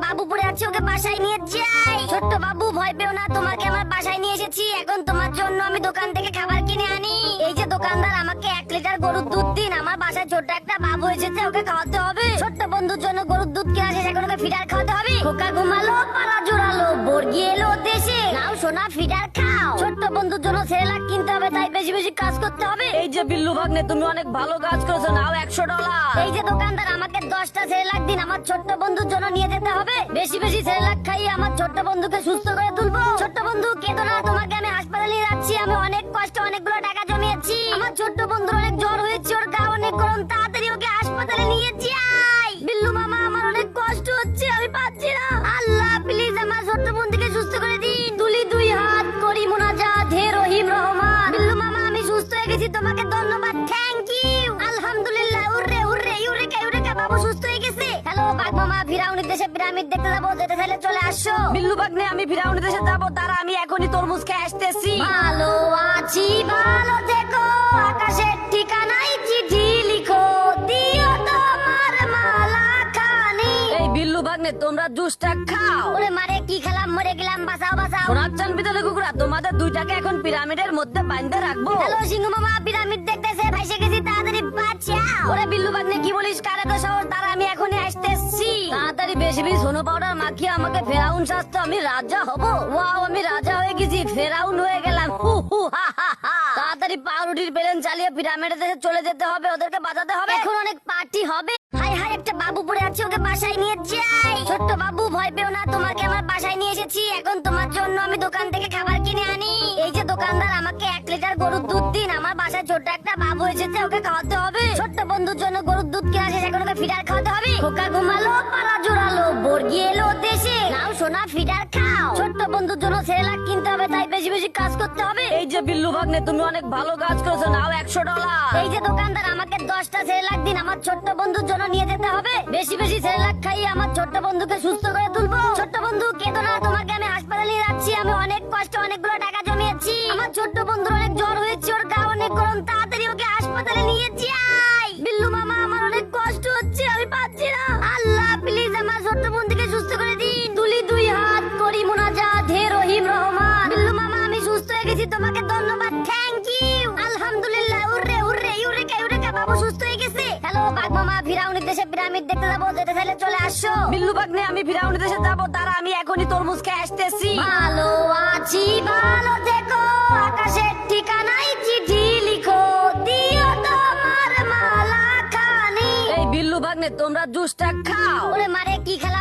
বাবু পড়ে আছে, ওকে বাসায় নিয়ে যাই। ছোট্ট বাবু ভয় পেও না, তোমাকে আমার বাসায় নিয়ে এসেছি। এখন তোমার জন্য আমি দোকান থেকে খাবার কিনে আনি। এই যে দোকানদার, আমাকে 1 লিটার গরুর দুধ দিন। আমার বাসায় ছোট্ট একটা বাবু এসেছে, ওকে খাওয়াতে হবে। ছোট্ট বন্ধুর জন্য গরুর দুধ কেনা শেষ, এখন ওকে ফিডার খাওয়াতে হবে। খোকা ঘুমালো, পালা জোড়ালো, বর্গি এলো দেশে। নাও সোনা ফিডার খাও। ছোট্ট বন্ধুর জন্য সেরেলাক কিনতে হবে, তাই বেশি বেশি কাজ করতে হবে। এই যে বিল্লু ভাগ্নে, তুমি অনেক ভালো কাজ করেছো, নাও $100। এই যে দোকানদার, আমাকে 10টা সেরেলাক দিন। আমার ছোট্ট বন্ধুর জন্য নিয়ে যেতে হবে। বেশি বেশি সেরেলাক খাইয়ে আমার ছোট্ট বন্ধুকে সুস্থ করে তুলবো। ছোট্ট বন্ধু কেঁদো না, তোমাকে আমি হাসপাতালে নিয়ে যাচ্ছি। আমি অনেক কষ্টে অনেকগুলো টাকা জমিয়েছি। আমার ছোট্ট বন্ধুর অনেক জ্বর হয়েছে, ওর গা অনেক গরম। তাড়াতাড়ি ওকে হাসপাতালে নিয়ে যাই। বিল্লু মামা, আমার অনেক কষ্ট হচ্ছে, আমি পাচ্ছি না। আল্লাহ প্লিজ আমার ছোট্ট বন্ধুকে সুস্থ করে দিন। তুলি 2 হাত করি মুনাজাত, হে রহিম রহমান। বিল্লু মামা, আমি সুস্থ হয়ে গেছি, তোমাকে ধন্যবাদ, থ্যাংক ইউ। আলহামদুলিল্লাহ, উর্রে উর্রে ইউরেকা ইউরেকা, বাবু সুস্থ হয়ে গেছে। হ্যালো বাঘ মামা, ফিরাউনি দেশে পিরামিড দেখতে যাবো, যেতে চাইলে চলে আসো। বিল্লু ভাগ্নে, আমি ফিরাউনি দেশে যাবো, তারা আমি এখনই তরমুজ খেয়ে আসতেছি। ভালো আছি, ভালো থেকো, আকাশের ঠিকানায় চিঠি লিখো, দিও তোমার মালা খানি। এই বিল্লু ভাগ্নে, তোমরা জুসটা খাও। ওরে মারে, কি খেলাম, মরে গেলাম, বাঁচাও বাঁচাও। সোনাচ্চান ভিতরে কুকুরা, তোমাদের 2টাকে এখন পিরামিডের মধ্যে বাইন্ধে রাখবো। হ্যালো সিংহ মামা, পিরামিড দেখতেছে, ভাইসে গেছি, তাড়াতাড়ি বাঁচাও। ওরে বিল্লু ভাগ্নে, কি বলিস, কারে তো শহর, তারা আমি এখনই আসতেছি। তাড়াতাড়ি বেশি বেশি সোনো পাউডার মাখিয়ে আমাকে ফেরাউন সাজতে, আমি রাজা হব। ওয়াও, আমি রাজা হয়ে গেছি, ফেরাউন হয়ে গেলাম। হু হু হা হা হা। তাড়াতাড়ি পাউরুটির প্লেন চালিয়ে পিরামিডের দেশে চলে যেতে হবে, ওদেরকে বাঁচাতে হবে। এখন অনেক পার্টি হবে। হাই হাই, একটা বাবু পড়ে আছে, ওকে বাসায় নিয়ে যাই। ছোট্ট বাবু ভয় পেও না, তোমাকে আমার বাসায় নিয়ে এসেছি। এখন তোমার জন্য আমি দোকান থেকে খাবার কিনে আনি। এই যে দোকানদার, আমাকে 1 লিটার গরুর দুধ দিন। আমার বাসায় ছোট্ট একটা বাবু এসেছে, ওকে খাওয়াতে হবে। ছোট্ট বন্ধুর জন্য গরুর দুধ কেনা শেষ, এখন ওকে ফিডার খাওয়াতে হবে। খোকা ঘুমালো, পালা জোড়ালো, বর্গি এলো দেশে। নাও সোনা ফিডার খাও। ছোট্ট বন্ধুর জন্য সেরেলাক কিনতে হবে, তাই বেশি বেশি কাজ করতে হবে। এই যে বিল্লু ভাগ্নে, তুমি অনেক ভালো কাজ করেছো, নাও $100। এই যে দোকানদার, আমাকে 10টা সেরেলাক দিন। আমার ছোট্ট বন্ধুর জন্য নিয়ে যেতে হবে। বেশি বেশি সেরেলাক খাইয়ে আমার ছোট্ট বন্ধুকে সুস্থ করে তুলবো। ছোট্ট বন্ধু কেঁদো না, তোমাকে আমি হাসপাতালে নিয়ে যাচ্ছি। আমি অনেক কষ্টে অনেকগুলো টাকা জমিয়েছি। আমার ছোট্ট বন্ধুর অনেক জ্বর হয়েছে, ওর গা অনেক গরম। তাড়াতাড়ি ওকে হাসপাতালে নিয়ে যাই। বিল্লু মামা, আমার অনেক কষ্ট হচ্ছে, আমি পাচ্ছি না। আল্লাহ প্লিজ আমার ছোট্ট বন্ধুকে সুস্থ করে দিন। তুলি 2 হাত করি মুনাজাত, হে রহিম রহমান। বিল্লু মামা, আমি সুস্থ হয়ে গেছি, তোমাকে ধন্যবাদ, থ্যাংক ইউ। আলহামদুলিল্লাহ, উর্রে উর্রে ইউরেকা ইউরেকা, বাবু সুস্থ হয়ে গেছে। হ্যালো বাঘ মামা, ফিরাউনি দেশে পিরামিড দেখতে যাবো, যেতে চাইলে চলে আসো। বিল্লু ভাগ্নে, আমি ফিরাউনি দেশে যাবো, তারা আমি এখনই তরমুজ খেয়ে আসতেছি। ভালো আছি, ভালো থেকো, আকাশের ঠিকানায় চিঠি লিখো, দিও তোমার মালা খানি। এই বিল্লু ভাগ্নে, তোমরা জুসটা খাও।